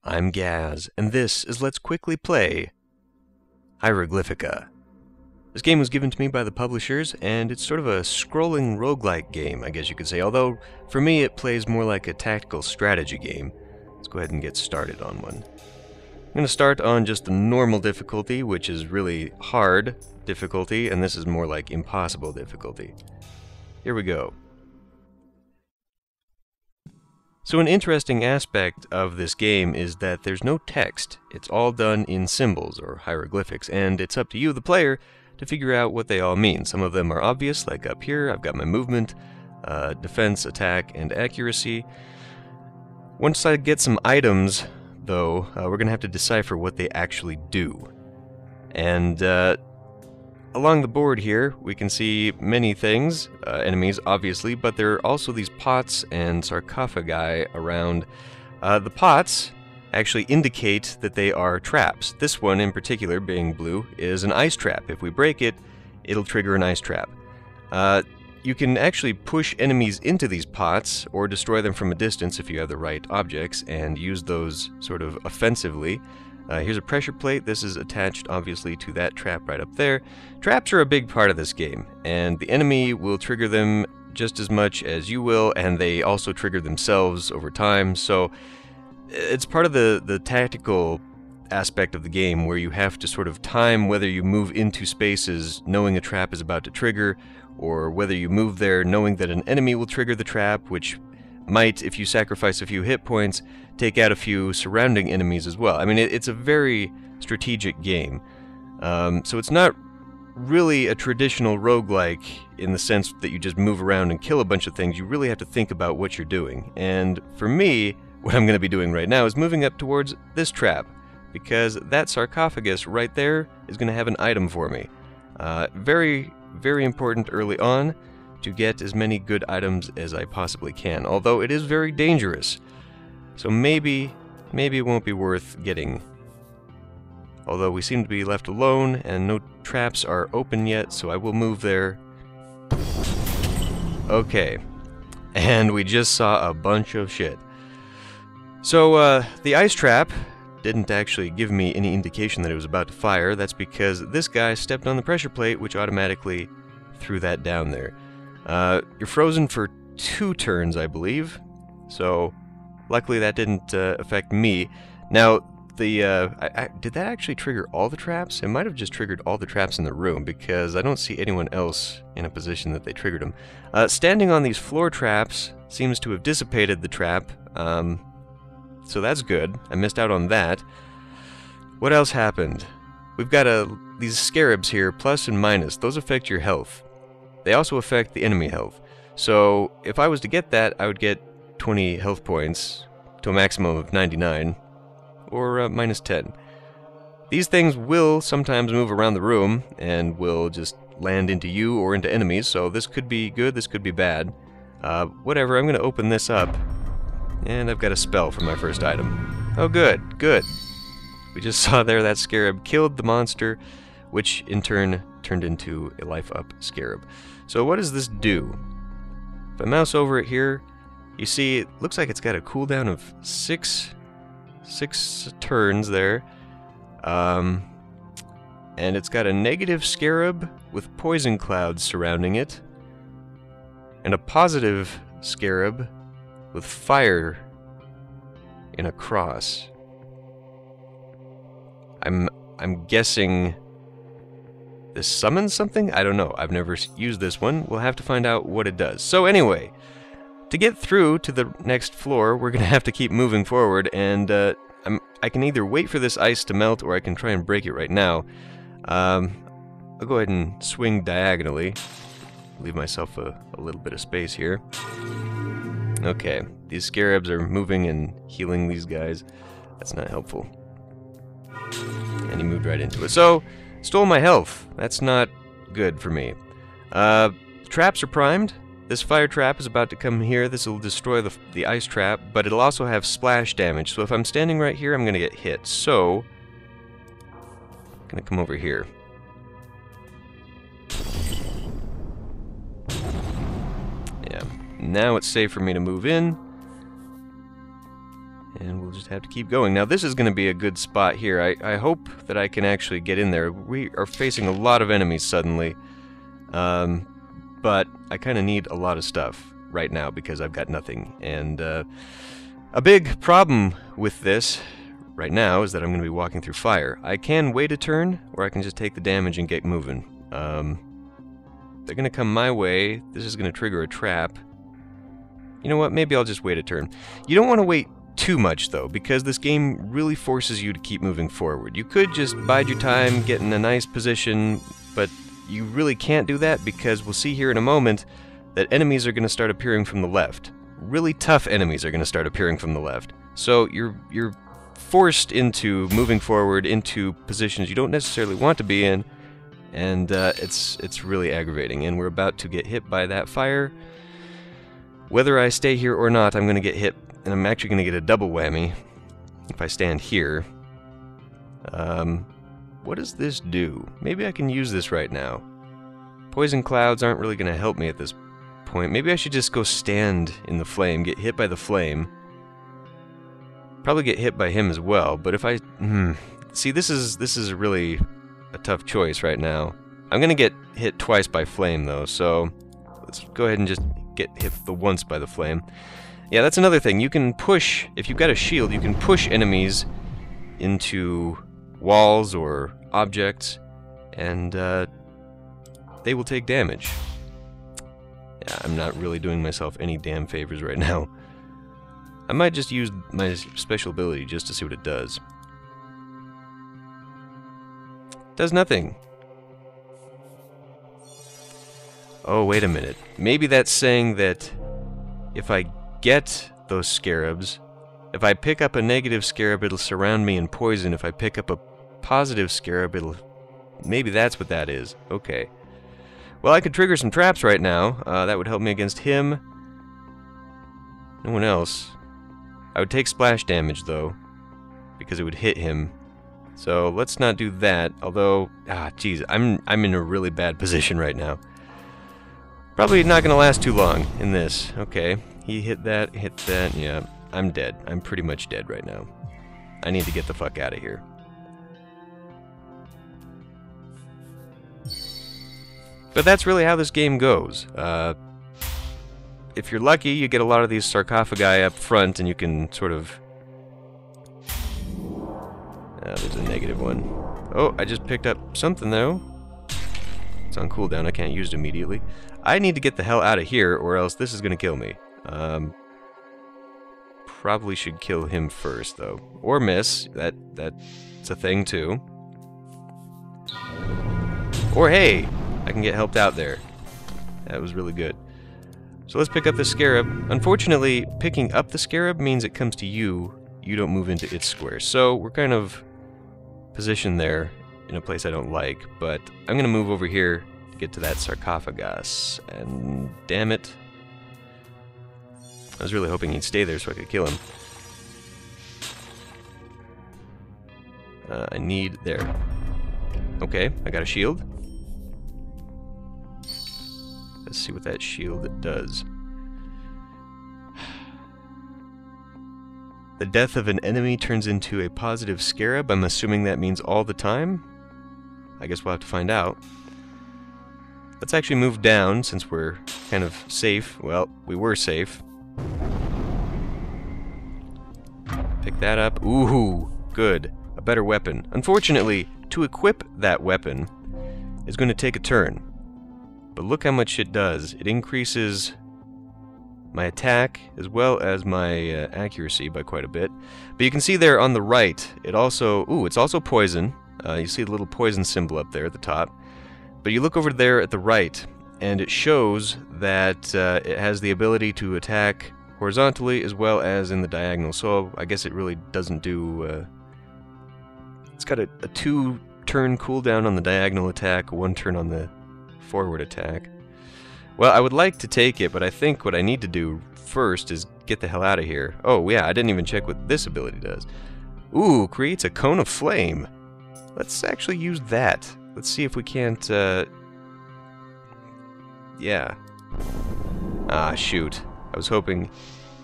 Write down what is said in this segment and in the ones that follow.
I'm Gaz, and this is Let's Quickly Play Hieroglyphika. This game was given to me by the publishers, and it's sort of a scrolling roguelike game, I guess you could say, although for me it plays more like a tactical strategy game. Let's go ahead and get started on one. I'm going to start on just the normal difficulty, which is really hard difficulty, and this is more like impossible difficulty. Here we go. So an interesting aspect of this game is that there's no text. It's all done in symbols, or hieroglyphics, and it's up to you, the player, to figure out what they all mean. Some of them are obvious, like up here, I've got my movement, defense, attack, and accuracy. Once I get some items, though, we're going to have to decipher what they actually do. And along the board here, we can see many things, enemies obviously, but there are also these pots and sarcophagi around. The pots actually indicate that they are traps. This one in particular, being blue, is an ice trap. If we break it, it'll trigger an ice trap. You can actually push enemies into these pots, or destroy them from a distance if you have the right objects, and use those sort of offensively. Here's a pressure plate. This is attached, obviously, to that trap right up there. Traps are a big part of this game, and the enemy will trigger them just as much as you will, and they also trigger themselves over time, so it's part of the tactical aspect of the game where you have to sort of time whether you move into spaces knowing a trap is about to trigger, or whether you move there knowing that an enemy will trigger the trap, which might, if you sacrifice a few hit points, take out a few surrounding enemies as well. I mean, it's a very strategic game. So it's not really a traditional roguelike in the sense that you just move around and kill a bunch of things. You really have to think about what you're doing. And for me, what I'm going to be doing right now is moving up towards this trap, because that sarcophagus right there is going to have an item for me. Very, very important early on to get as many good items as I possibly can, although it is very dangerous. So maybe it won't be worth getting. Although we seem to be left alone, and no traps are open yet, so I will move there. Okay, and we just saw a bunch of shit. So, the ice trap didn't actually give me any indication that it was about to fire. That's because this guy stepped on the pressure plate, which automatically threw that down there. You're frozen for 2 turns, I believe, so luckily that didn't affect me. Now, did that actually trigger all the traps? It might have just triggered all the traps in the room, because I don't see anyone else in a position that they triggered them. Standing on these floor traps seems to have dissipated the trap, so that's good. I missed out on that. What else happened? We've got these scarabs here, plus and minus. Those affect your health. They also affect the enemy health. So if I was to get that, I would get 20 health points to a maximum of 99, or minus 10. These things will sometimes move around the room and will just land into you or into enemies, so this could be good, this could be bad. Whatever, I'm going to open this up, and I've got a spell for my first item. Oh good, good. We just saw there that scarab killed the monster, which in turn turned into a life-up scarab. So what does this do? If I mouse over it here, you see it looks like it's got a cooldown of 6 turns there. And it's got a negative scarab with poison clouds surrounding it, and a positive scarab with fire in a cross. I'm guessing this summons something? I don't know. I've never used this one. We'll have to find out what it does. So anyway, to get through to the next floor, we're going to have to keep moving forward, and I can either wait for this ice to melt, or I can try and break it right now. I'll go ahead and swing diagonally. Leave myself a little bit of space here. Okay, these scarabs are moving and healing these guys. That's not helpful. And he moved right into it. So, stole my health. That's not good for me. Traps are primed. This fire trap is about to come here. This will destroy the ice trap, but it'll also have splash damage. So if I'm standing right here, I'm going to get hit. So, I'm going to come over here. Yeah. Now it's safe for me to move in. And we'll just have to keep going. Now this is going to be a good spot here. I hope that I can actually get in there. We are facing a lot of enemies suddenly. But I kind of need a lot of stuff right now because I've got nothing. And a big problem with this right now is that I'm going to be walking through fire. I can wait a turn, or I can just take the damage and get moving. They're going to come my way. This is going to trigger a trap. You know what? Maybe I'll just wait a turn. You don't want to wait too much, though, because this game really forces you to keep moving forward. You could just bide your time, get in a nice position, but you really can't do that because we'll see here in a moment that enemies are going to start appearing from the left. Really tough enemies are going to start appearing from the left. So you're forced into moving forward into positions you don't necessarily want to be in, and it's really aggravating. And we're about to get hit by that fire. Whether I stay here or not, I'm going to get hit. And I'm actually going to get a double whammy if I stand here. What does this do? Maybe I can use this right now. Poison clouds aren't really going to help me at this point. Maybe I should just go stand in the flame, get hit by the flame. Probably get hit by him as well, but if I... See, this is really a tough choice right now. I'm going to get hit twice by flame, though, so let's go ahead and just get hit the once by the flame. Yeah, that's another thing. You can push, if you've got a shield, you can push enemies into walls or objects, and they will take damage. Yeah, I'm not really doing myself any damn favors right now. I might just use my special ability just to see what it does. Does nothing. Oh, wait a minute. Maybe that's saying that if I get those scarabs, if I pick up a negative scarab, it'll surround me in poison. If I pick up a positive scarab, it'll... Maybe that's what that is. Okay. Well, I could trigger some traps right now. That would help me against him. No one else. I would take splash damage, though, because it would hit him. So let's not do that. Although, geez, I'm in a really bad position right now. Probably not going to last too long in this. Okay. He hit that, yeah. I'm dead. I'm pretty much dead right now. I need to get the fuck out of here. But that's really how this game goes. If you're lucky, you get a lot of these sarcophagi up front, and you can sort of... there's a negative one. Oh, I just picked up something, though. It's on cooldown. I can't use it immediately. I need to get the hell out of here, or else this is going to kill me. Probably should kill him first, though. Or miss. That's a thing, too. Or, hey, I can get helped out there. That was really good. So let's pick up the scarab. Unfortunately, picking up the scarab means it comes to you. You don't move into its square. So we're kind of positioned there in a place I don't like. But I'm going to move over here to get to that sarcophagus. And damn it. I was really hoping he'd stay there so I could kill him. I need... there. Okay, I got a shield. Let's see what that shield does. The death of an enemy turns into a positive scarab. I'm assuming that means all the time. I guess we'll have to find out. Let's actually move down since we're kind of safe. Well, we were safe. Pick that up. Ooh, good. A better weapon. Unfortunately, to equip that weapon is going to take a turn. But look how much it does. It increases my attack as well as my accuracy by quite a bit. But you can see there on the right, it also... Ooh, it's also poison. You see the little poison symbol up there at the top. But you look over there at the right, and it shows that it has the ability to attack horizontally as well as in the diagonal. So I guess it really doesn't do... It's got a 2-turn cooldown on the diagonal attack, a 1 turn on the forward attack. Well, I would like to take it, but I think what I need to do first is get the hell out of here. Oh, yeah, I didn't even check what this ability does. Ooh, creates a cone of flame. Let's actually use that. Let's see if we can't, yeah. Ah, shoot. I was hoping it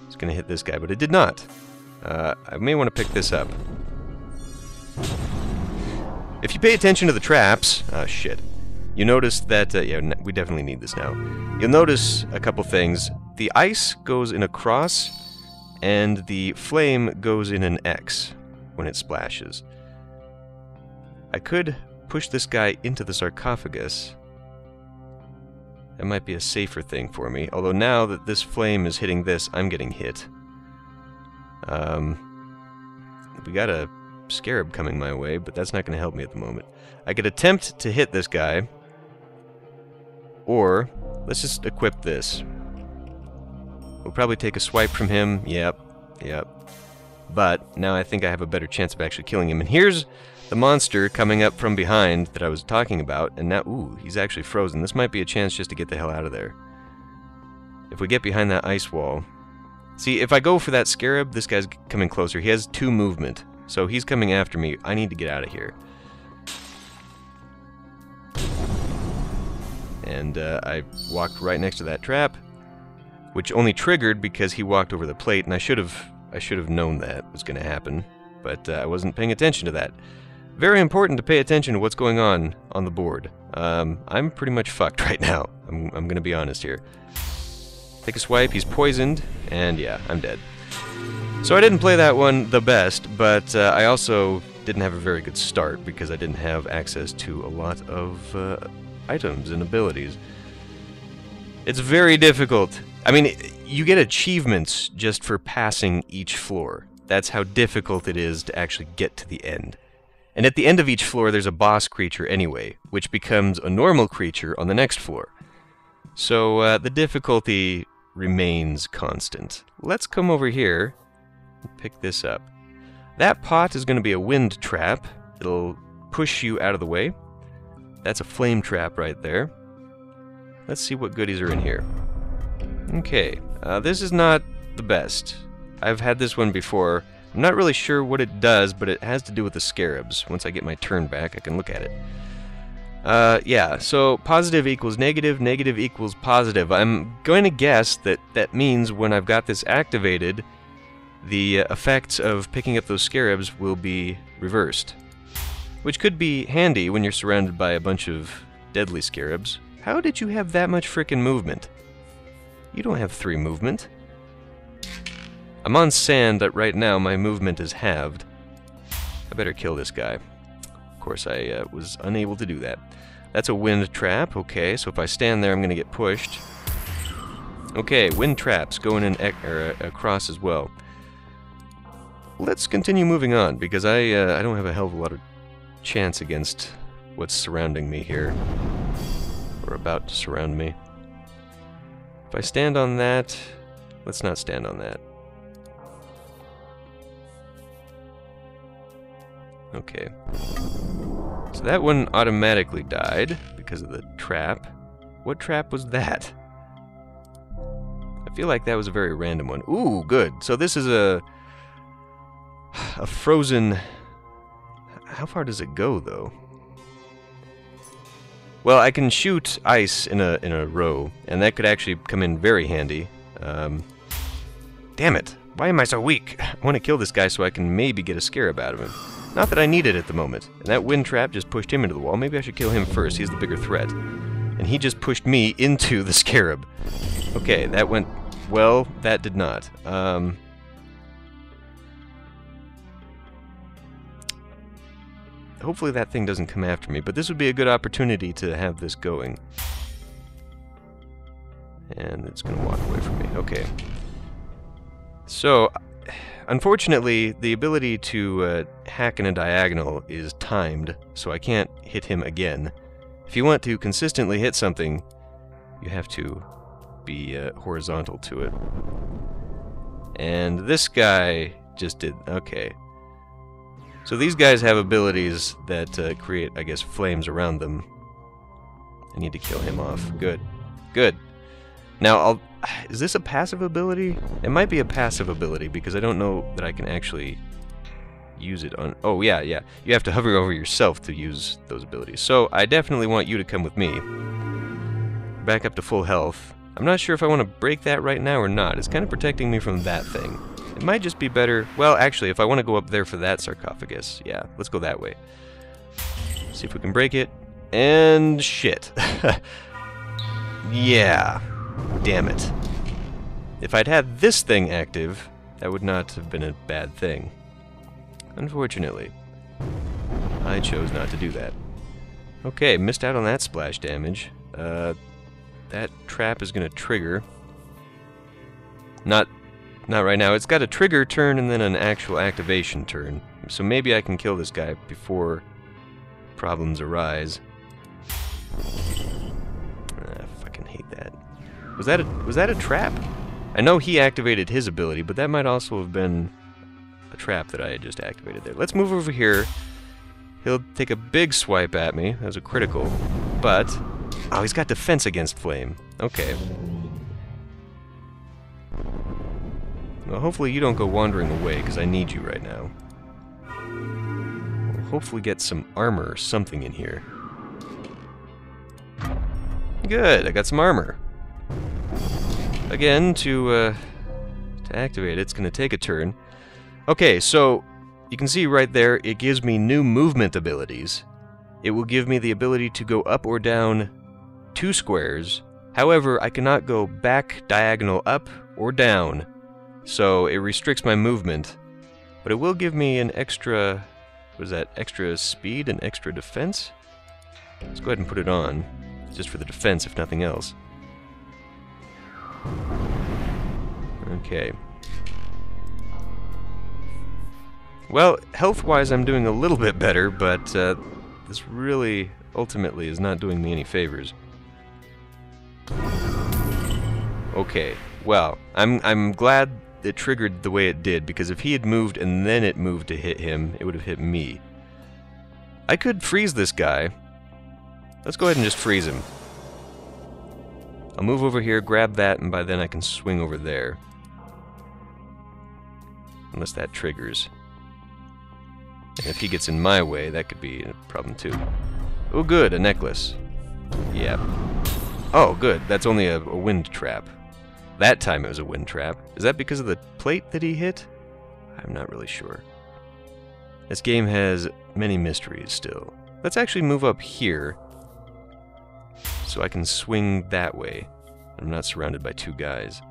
was going to hit this guy, but it did not. I may want to pick this up. If you pay attention to the traps... Oh, shit. You notice that... yeah, we definitely need this now. You'll notice a couple things. The ice goes in a cross, and the flame goes in an X when it splashes. I could push this guy into the sarcophagus. That might be a safer thing for me. Although now that this flame is hitting this, I'm getting hit. We got a scarab coming my way, but that's not going to help me at the moment. I could attempt to hit this guy, or let's just equip this. We'll probably take a swipe from him. Yep. But now I think I have a better chance of actually killing him. And here's the monster coming up from behind that I was talking about, and now, ooh, he's actually frozen. This might be a chance just to get the hell out of there. If we get behind that ice wall... See, if I go for that scarab, this guy's coming closer. He has 2 movement, so he's coming after me. I need to get out of here. And I walked right next to that trap, which only triggered because he walked over the plate, and I should have known that was going to happen, but I wasn't paying attention to that. Very important to pay attention to what's going on the board. I'm pretty much fucked right now. I'm going to be honest here. Take a swipe, he's poisoned, and yeah, I'm dead. So I didn't play that one the best, but I also didn't have a very good start because I didn't have access to a lot of items and abilities. It's very difficult. I mean, you get achievements just for passing each floor. That's how difficult it is to actually get to the end. And at the end of each floor, there's a boss creature anyway, which becomes a normal creature on the next floor. So the difficulty remains constant. Let's come over here and pick this up. That pot is going to be a wind trap. It'll push you out of the way. That's a flame trap right there. Let's see what goodies are in here. Okay, this is not the best. I've had this one before. I'm not really sure what it does, but it has to do with the scarabs. Once I get my turn back, I can look at it. Yeah, so positive equals negative, negative equals positive. I'm going to guess that that means when I've got this activated, the effects of picking up those scarabs will be reversed. Which could be handy when you're surrounded by a bunch of deadly scarabs. How did you have that much frickin' movement? You don't have 3 movement. I'm on sand right now, my movement is halved. I better kill this guy. Of course, I was unable to do that. That's a wind trap, okay, so if I stand there, I'm gonna get pushed. Okay, wind traps going in across as well. Let's continue moving on, because I don't have a hell of a lot of chance against what's surrounding me here. Or about to surround me. If I stand on that... Let's not stand on that. Okay. So that one automatically died because of the trap. What trap was that? I feel like that was a very random one. Ooh, good. So this is a frozen... How far does it go, though? Well, I can shoot ice in a row, and that could actually come in very handy. Damn it! Why am I so weak? I want to kill this guy so I can maybe get a scarab out of him. Not that I need it at the moment. And that wind trap just pushed him into the wall. Maybe I should kill him first. He's the bigger threat. And he just pushed me into the scarab. Okay, that went... Well, that did not. Hopefully that thing doesn't come after me, but this would be a good opportunity to have this going. And it's going to walk away from me. Okay. So, unfortunately, the ability to hack in a diagonal is timed, so I can't hit him again. If you want to consistently hit something, you have to be horizontal to it. And this guy just did... Okay. So these guys have abilities that create, I guess, flames around them. I need to kill him off. Good. Good. Now, is this a passive ability? It might be a passive ability, because I don't know that I can actually use it on... Oh, yeah. You have to hover over yourself to use those abilities. So, I definitely want you to come with me. Back up to full health. I'm not sure if I want to break that right now or not. It's kind of protecting me from that thing. It might just be better... Well, actually, if I want to go up there for that sarcophagus, yeah, let's go that way. See if we can break it. And shit. Yeah. Damn it. If I'd had this thing active, that would not have been a bad thing. Unfortunately, I chose not to do that. Okay, missed out on that splash damage. That trap is going to trigger. Not right now. It's got a trigger turn and then an actual activation turn. So maybe I can kill this guy before problems arise. I fucking hate that. Was that a trap? I know he activated his ability, but that might also have been a trap that I had just activated there. Let's move over here. He'll take a big swipe at me. That was a critical. But... Oh, he's got defense against flame. Okay. Well, hopefully you don't go wandering away, because I need you right now. We'll hopefully get some armor or something in here. Good, I got some armor. Again, to activate it, it's going to take a turn. Okay, so you can see right there, it gives me new movement abilities. It will give me the ability to go up or down 2 squares. However, I cannot go back diagonal up or down, so it restricts my movement. But it will give me an extra... What is that? Extra speed and extra defense? Let's go ahead and put it on, just for the defense, if nothing else. Okay. Well, health-wise I'm doing a little bit better, but this really, ultimately, is not doing me any favors. Okay, well, I'm glad it triggered the way it did, because if he had moved and then it moved to hit him, it would have hit me. I could freeze this guy. Let's go ahead and just freeze him. I'll move over here, grab that, and by then I can swing over there. Unless that triggers. And if he gets in my way, that could be a problem too. Oh good, a necklace. Yep. Oh good, that's only a wind trap. That time it was a wind trap. Is that because of the plate that he hit? I'm not really sure. This game has many mysteries still. Let's actually move up here, so I can swing that way. I'm not surrounded by 2 guys.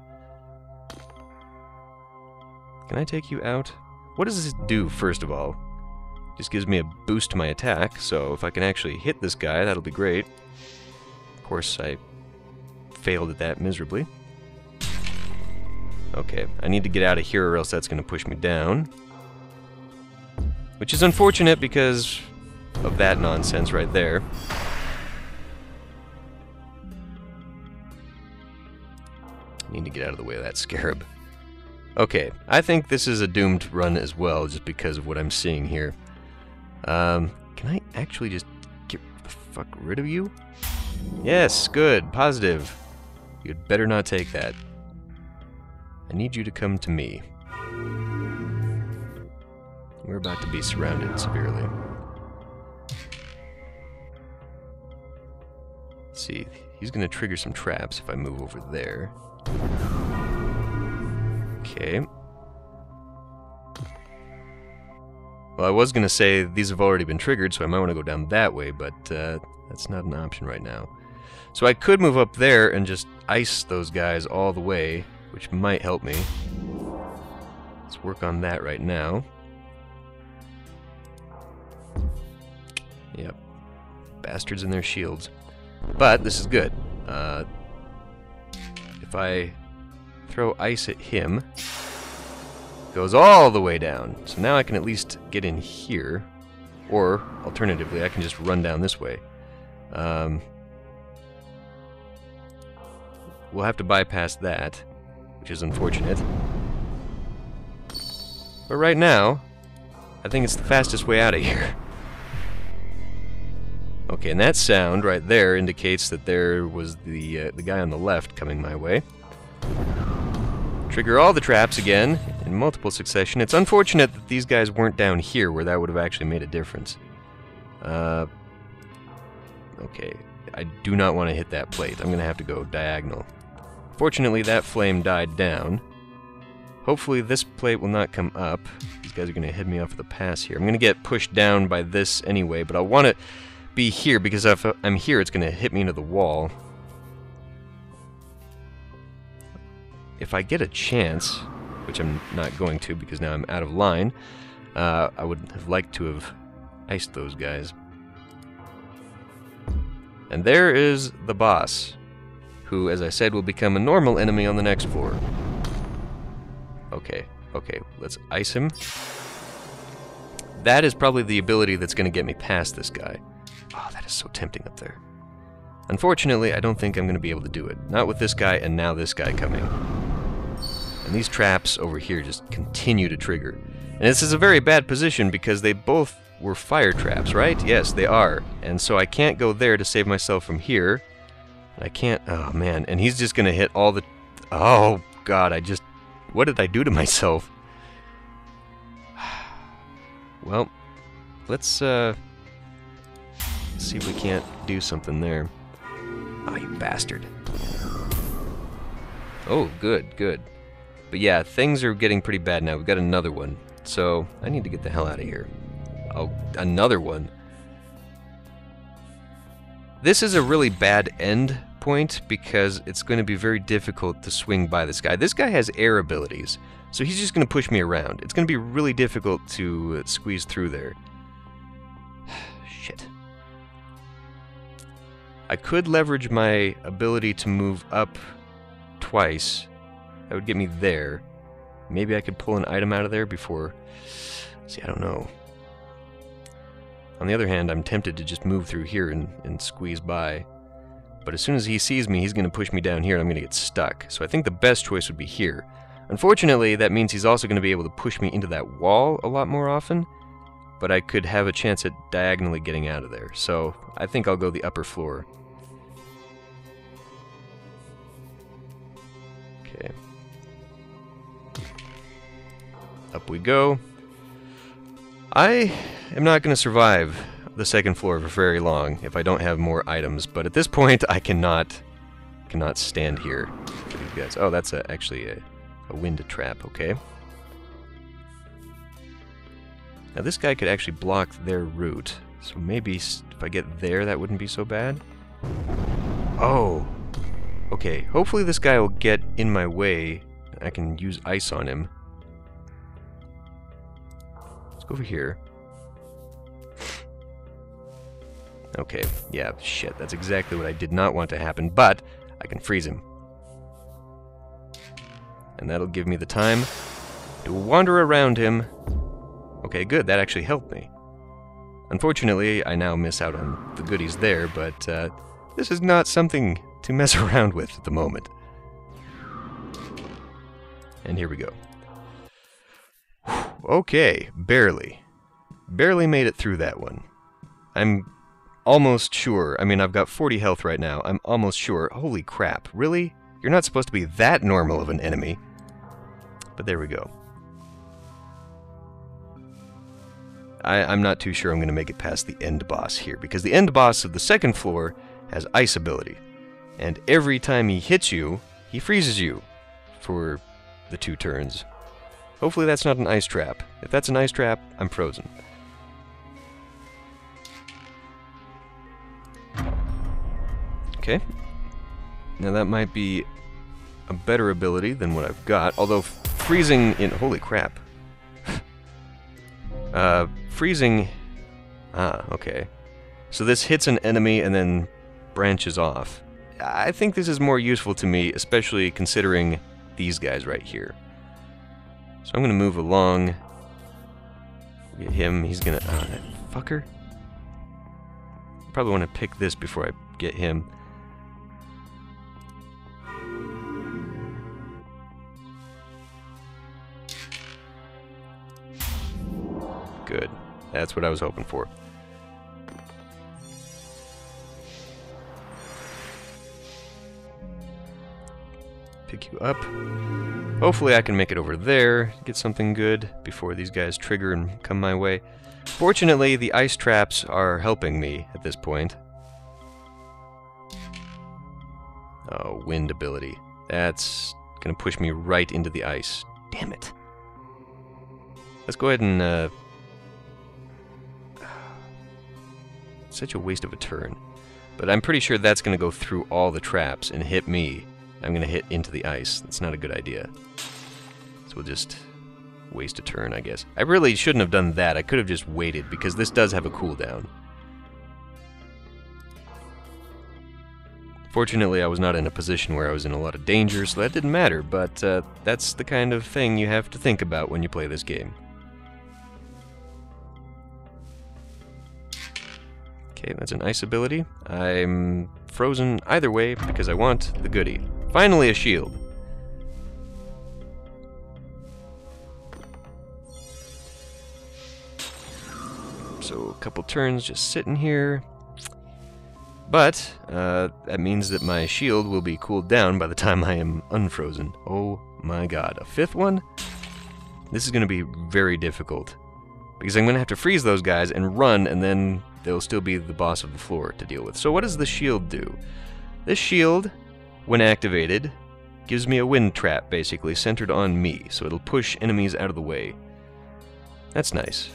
Can I take you out? What does this do, first of all? Just gives me a boost to my attack, so if I can actually hit this guy, that'll be great. Of course, I failed at that miserably. Okay, I need to get out of here or else that's going to push me down. Which is unfortunate because of that nonsense right there. Need to get out of the way of that scarab. Okay, I think this is a doomed run as well, just because of what I'm seeing here. Can I actually just get the fuck rid of you? Yes, good, positive. You'd better not take that. I need you to come to me. We're about to be surrounded severely. Let's see, he's going to trigger some traps if I move over there. Okay. Well, I was going to say these have already been triggered, so I might want to go down that way, but that's not an option right now. So I could move up there and just ice those guys all the way, which might help me. Let's work on that right now. Yep. Bastards and their shields. But this is good. If I throw ice at him, goes all the way down. So now I can at least get in here. Or, alternatively, I can just run down this way. We'll have to bypass that, which is unfortunate. But right now, I think it's the fastest way out of here. Okay, and that sound right there indicates that there was the guy on the left coming my way. Trigger all the traps again, in multiple succession. It's unfortunate that these guys weren't down here, where that would have actually made a difference. Okay, I do not want to hit that plate. I'm going to have to go diagonal. Fortunately, that flame died down. Hopefully this plate will not come up. These guys are going to head me off with a pass here. I'm going to get pushed down by this anyway, but I want to be here because if I'm here, it's going to hit me into the wall. If I get a chance, which I'm not going to because now I'm out of line, I would have liked to have iced those guys. And there is the boss, who, as I said, will become a normal enemy on the next floor. Okay, let's ice him. That is probably the ability that's going to get me past this guy. Oh, that is so tempting up there. Unfortunately, I don't think I'm going to be able to do it. Not with this guy and now this guy coming. And these traps over here just continue to trigger. And this is a very bad position because they both were fire traps, right? Yes, they are. And so I can't go there to save myself from here. I can't... Oh, man. And he's just going to hit all the... Oh, God, what did I do to myself? Well, let's see if we can't do something there. Oh, you bastard. Oh, good. But yeah, things are getting pretty bad now. We've got another one. So, I need to get the hell out of here. Oh, another one. This is a really bad end point because it's going to be very difficult to swing by this guy. This guy has air abilities, so he's just going to push me around. It's going to be really difficult to squeeze through there. Shit. I could leverage my ability to move up twice. That would get me there. Maybe I could pull an item out of there before... See, I don't know. On the other hand, I'm tempted to just move through here and squeeze by. But as soon as he sees me, he's going to push me down here and I'm going to get stuck. So I think the best choice would be here. Unfortunately, that means he's also going to be able to push me into that wall a lot more often. But I could have a chance at diagonally getting out of there. So I think I'll go the upper floor. Okay. Up we go. I am not going to survive the second floor for very long if I don't have more items, but at this point I cannot stand here for these guys. Oh, that's actually a wind trap, okay. Now this guy could actually block their route, so maybe if I get there that wouldn't be so bad. Oh, okay, hopefully this guy will get in my way. I can use ice on him. Let's go over here. Okay, yeah, shit, that's exactly what I did not want to happen, but I can freeze him. And that'll give me the time to wander around him. Okay, good, that actually helped me. Unfortunately, I now miss out on the goodies there, but this is not something to mess around with at the moment. And here we go. Okay, barely. Barely made it through that one. I'm almost sure, I mean, I've got 40 health right now, I'm almost sure, holy crap, really? You're not supposed to be that normal of an enemy. But there we go. I'm not too sure I'm going to make it past the end boss here, because the end boss of the second floor has ice ability. And every time he hits you, he freezes you for the 2 turns. Hopefully that's not an ice trap. If that's an ice trap, I'm frozen. Okay. Now that might be a better ability than what I've got, although freezing in... Holy crap. Freezing... Ah, okay. So this hits an enemy and then branches off. I think this is more useful to me, especially considering these guys right here. So I'm gonna move along. Get him, he's gonna... Ah, that fucker. Probably want to pick this before I get him. Good. That's what I was hoping for. Pick you up. Hopefully I can make it over there, get something good before these guys trigger and come my way. Fortunately, the ice traps are helping me at this point. Oh, wind ability. That's gonna push me right into the ice. Damn it. Let's go ahead and, such a waste of a turn. But I'm pretty sure that's going to go through all the traps and hit me. I'm going to hit into the ice. That's not a good idea. So we'll just waste a turn, I guess. I really shouldn't have done that. I could have just waited, because this does have a cooldown. Fortunately, I was not in a position where I was in a lot of danger, so that didn't matter, but that's the kind of thing you have to think about when you play this game. Okay, that's an ice ability. I'm frozen either way because I want the goodie. Finally, a shield. So, a couple turns just sitting here. But, that means that my shield will be cooled down by the time I am unfrozen. Oh my god, a fifth one? This is going to be very difficult. Because I'm going to have to freeze those guys and run, and then they'll still be the boss of the floor to deal with. So what does the shield do? This shield, when activated, gives me a wind trap, basically, centered on me. So it'll push enemies out of the way. That's nice.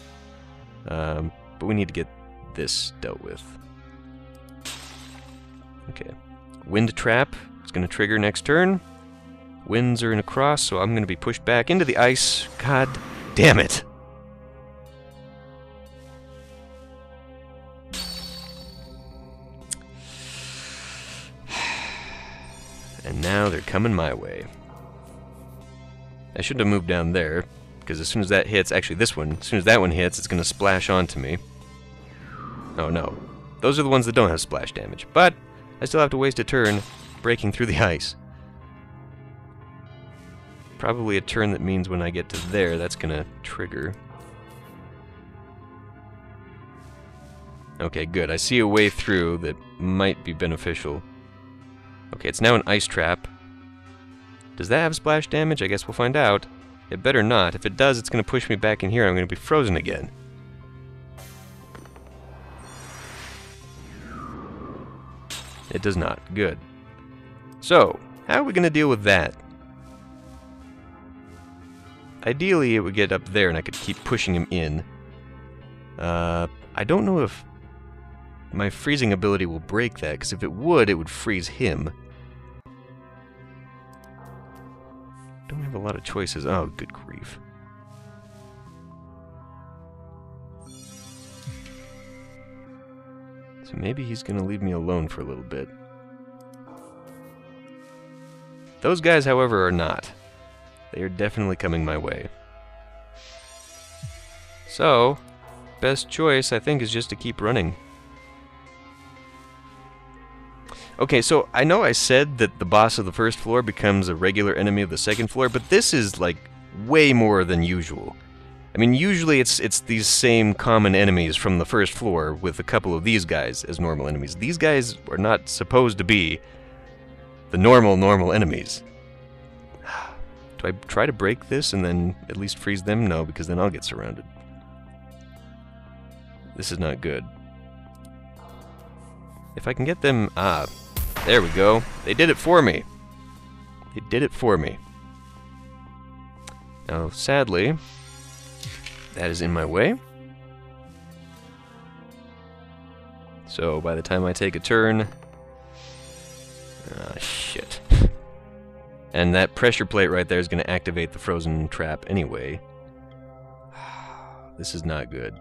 But we need to get this dealt with. Okay. Wind trap. It's going to trigger next turn. Winds are in a cross, so I'm going to be pushed back into the ice. God damn it. And now they're coming my way. I should have moved down there, because as soon as that hits, actually this one, as soon as that one hits, it's going to splash onto me. Oh no. Those are the ones that don't have splash damage, but I still have to waste a turn breaking through the ice. Probably a turn that means when I get to there, that's going to trigger. Okay, good. I see a way through that might be beneficial. Okay, it's now an ice trap. Does that have splash damage? I guess we'll find out. It better not. If it does, it's going to push me back in here. I'm going to be frozen again. It does not. Good. So, how are we going to deal with that? Ideally, it would get up there and I could keep pushing him in. I don't know if my freezing ability will break that, because if it would freeze him. Don't have a lot of choices. Oh, good grief. So maybe he's going to leave me alone for a little bit. Those guys, however, are not. They are definitely coming my way. So, best choice, I think, is just to keep running. Okay, so I know I said that the boss of the first floor becomes a regular enemy of the second floor, but this is, like, way more than usual. I mean, usually it's these same common enemies from the first floor with a couple of these guys as normal enemies. These guys are not supposed to be the normal enemies. Do I try to break this and then at least freeze them? No, because then I'll get surrounded. This is not good. If I can get them... Ah, there we go. They did it for me. They did it for me. Now, sadly, that is in my way. So, by the time I take a turn... Ah, shit. And that pressure plate right there is going to activate the frozen trap anyway. This is not good.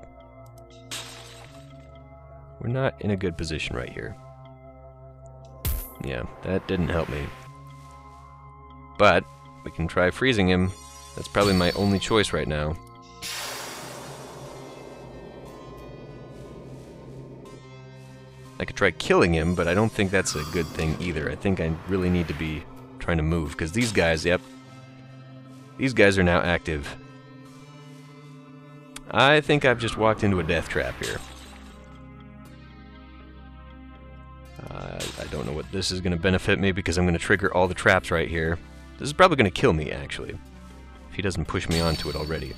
We're not in a good position right here. Yeah, that didn't help me. But we can try freezing him. That's probably my only choice right now. I could try killing him, but I don't think that's a good thing either. I think I really need to be trying to move, because these guys, yep. These guys are now active. I think I've just walked into a death trap here. I don't know what this is going to benefit me, because I'm going to trigger all the traps right here. This is probably going to kill me, actually, if he doesn't push me onto it already.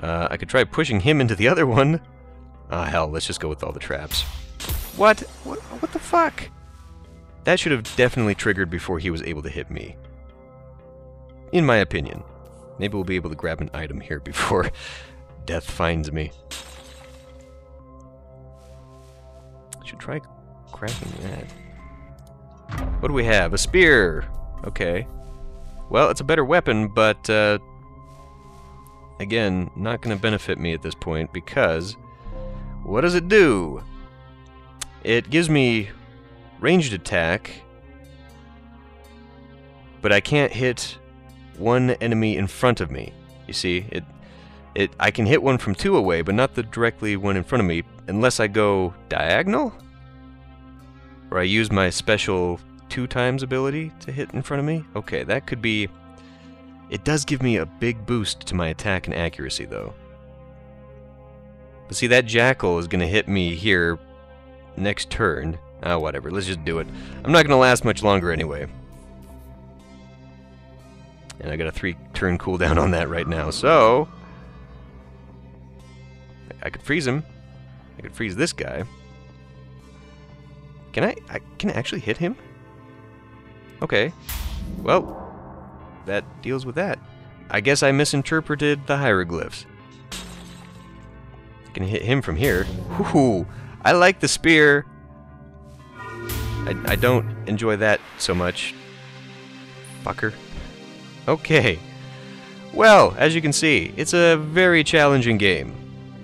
I could try pushing him into the other one. Ah, hell, let's just go with all the traps. What? What the fuck? That should have definitely triggered before he was able to hit me. In my opinion. Maybe we'll be able to grab an item here before death finds me. Should try cracking that. What do we have? A spear! Okay. Well, it's a better weapon, but, again, not going to benefit me at this point, because what does it do? It gives me ranged attack, but I can't hit one enemy in front of me. You see, I can hit one from 2 away, but not the directly one in front of me, unless I go diagonal? Or I use my special 2 times ability to hit in front of me? Okay, that could be... It does give me a big boost to my attack and accuracy, though. But see, that jackal is going to hit me here next turn. Ah, whatever, let's just do it. I'm not going to last much longer anyway. And I got a 3-turn cooldown on that right now, so... I could freeze him. I could freeze this guy. Can I can actually hit him? Okay. Well, that deals with that. I guess I misinterpreted the hieroglyphs. I can hit him from here. Ooh, I like the spear. I don't enjoy that so much. Fucker. Okay. Well, as you can see, it's a very challenging game.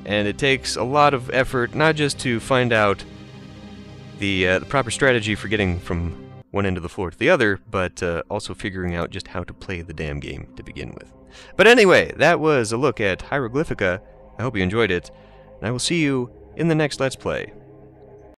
And it takes a lot of effort, not just to find out the proper strategy for getting from one end of the floor to the other, but also figuring out just how to play the damn game to begin with. But anyway, that was a look at Hieroglyphika. I hope you enjoyed it, and I will see you in the next Let's Play.